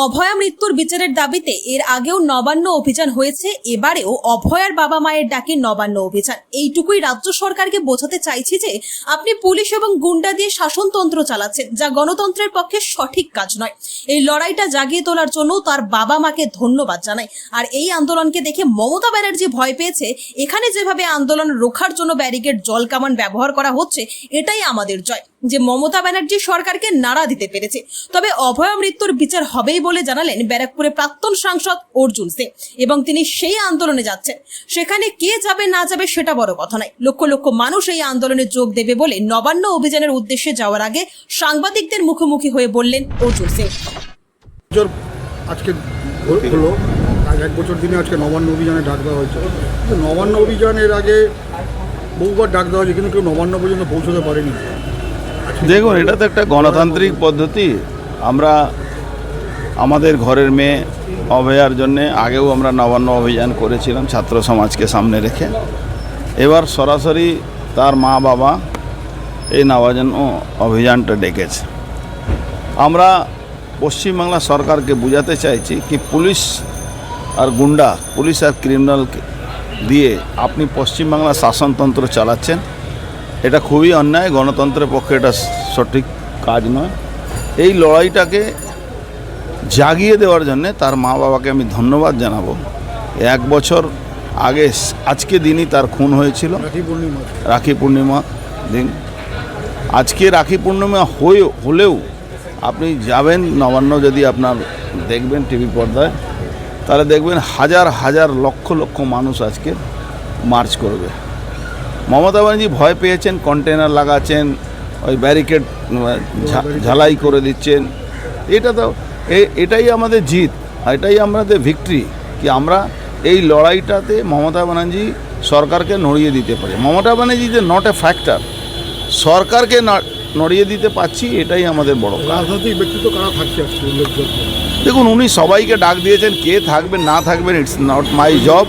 অভয়া মৃত্যুর বিচারের দাবিতে এর আগেও নবান্ন অভিযান হয়েছে, এবারেও অভয়ার বাবা মায়ের ডাকে নবান্ন অভিযান। এইটুকুই রাজ্য সরকারকে বোঝাতে চাইছি যে আপনি পুলিশ এবং গুন্ডা দিয়ে শাসনতন্ত্র চালাচ্ছেন, যা গণতন্ত্রের পক্ষে সঠিক কাজ নয়। এই লড়াইটা জাগিয়ে তোলার জন্য তার বাবা মাকে ধন্যবাদ জানাই। আর এই আন্দোলনকে দেখে মমতা ব্যানার্জি ভয় পেয়েছে। এখানে যেভাবে আন্দোলন রোখার জন্য ব্যারিকেড, জলকামান ব্যবহার করা হচ্ছে, এটাই আমাদের জয় যে মমতা ব্যানার্জি সরকারকে নাড়া দিতে পেরেছে। তবে অভয়া মৃত্যুর বিচার হবেই বলে জানালেন ব্যারাকপুরে প্রাক্তন সাংসদ অর্জুন সিং, এবং তিনি সেই আন্দোলনে যাচ্ছেন। সেখানে কে যাবে না যাবে সেটা বড় কথা নয়, লক্ষ লক্ষ মানুষ এই আন্দোলনে যোগ দেবে বলে নবান্ন অভিযানের উদ্দেশ্যে যাওয়ার আগে সাংবাদিকদের মুখোমুখি হয়ে বললেন অর্জুন সিং। আজকে হলো এক বছর দিনে আজকে নবান্ন অভিযানে ডাক দেওয়া হয়েছে। নবান্ন অভিযানের আগে বহুবার ডাক দেওয়া হয়েছে, কিন্তু কেউ নবান্ন পর্যন্ত পৌঁছতে পারেনি। দেখুন, এটা তো একটা গণতান্ত্রিক পদ্ধতি। আমরা আমাদের ঘরের মেয়ে অভয়ার জন্যে আগেও আমরা নবান্ন অভিযান করেছিলাম ছাত্র সমাজকে সামনে রেখে। এবার সরাসরি তার মা বাবা এই নবান্ন অভিযানটা ডেকেছে। আমরা পশ্চিমবাংলা সরকারকে বোঝাতে চাইছি কি পুলিশ আর গুন্ডা, পুলিশ আর ক্রিমিনালকে দিয়ে আপনি পশ্চিমবাংলা শাসনতন্ত্র চালাচ্ছেন, এটা খুবই অন্যায়। গণতন্ত্রের পক্ষে এটা সঠিক কাজ নয়। এই লড়াইটাকে জাগিয়ে দেওয়ার জন্যে তার মা বাবাকে আমি ধন্যবাদ জানাবো। এক বছর আগে আজকে দিনই তার খুন হয়েছিল, রাখি পূর্ণিমা দিন। আজকে রাখি পূর্ণিমা হলেও আপনি যাবেন নবান্ন, যদি আপনার দেখবেন টিভি পর্দায়, তাহলে দেখবেন হাজার হাজার লক্ষ লক্ষ মানুষ আজকে মার্চ করবে। মমতা ব্যানার্জি ভয় পেয়েছেন, কন্টেনার লাগাচ্ছেন, ওই ব্যারিকেড ঝালাই করে দিচ্ছেন। এটাই আমাদের জিত, এটাই আমাদের ভিক্টরি, কি আমরা এই লড়াইটাতে মমতা ব্যানার্জি সরকারকে নড়িয়ে দিতে পারি। মমতা ব্যানার্জি যে নট এ ফ্যাক্টর, সরকারকে নড়িয়ে দিতে পারছি, এটাই আমাদের বড়। রাজনৈতিক ব্যক্তিত্ব কারা থাকছে উল্লেখযোগ্য? দেখুন, উনি সবাইকে ডাক দিয়েছেন, কে থাকবেন না থাকবেন ইটস নট মাই জব।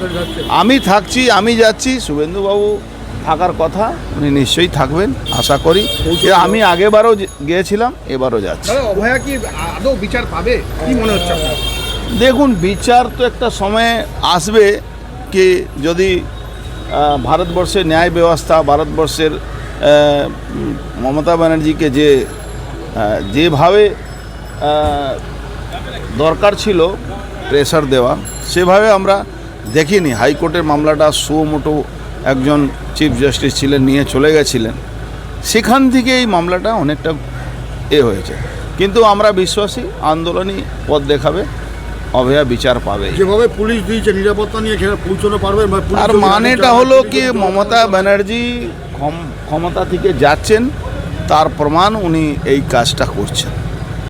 আমি থাকছি, আমি যাচ্ছি। শুভেন্দুবাবু থাকার কথা, উনি নিশ্চয়ই থাকবেন আশা করি। আমি আগেবারও গিয়েছিলাম, এবারও যাচ্ছি। অভয়া কি আদৌ বিচার পাবে, কি মনে হচ্ছে? দেখুন, বিচার তো একটা সময় আসবে, কি যদি ভারতবর্ষের ন্যায় ব্যবস্থা, ভারতবর্ষের মমতা ব্যানার্জিকে যেভাবে দরকার ছিল প্রেসার দেওয়া, সেভাবে আমরা দেখিনি। হাইকোর্টের মামলাটা সুমোটো একজন চিফ জাস্টিস ছিলেন, নিয়ে চলে গেছিলেন। সেখান থেকে এই মামলাটা অনেকটা হয়েছে। কিন্তু আমরা বিশ্বাসী আন্দোলনই পথ দেখাবে, অভয়া বিচার পাবে। যেভাবে পুলিশ দিয়েছে নিরাপত্তা নিয়ে পৌঁছতে পারবে। আর মানেটা হলো কি মমতা ব্যানার্জি ক্ষমতা থেকে যাচ্ছেন, তার প্রমাণ উনি এই কাজটা করছেন।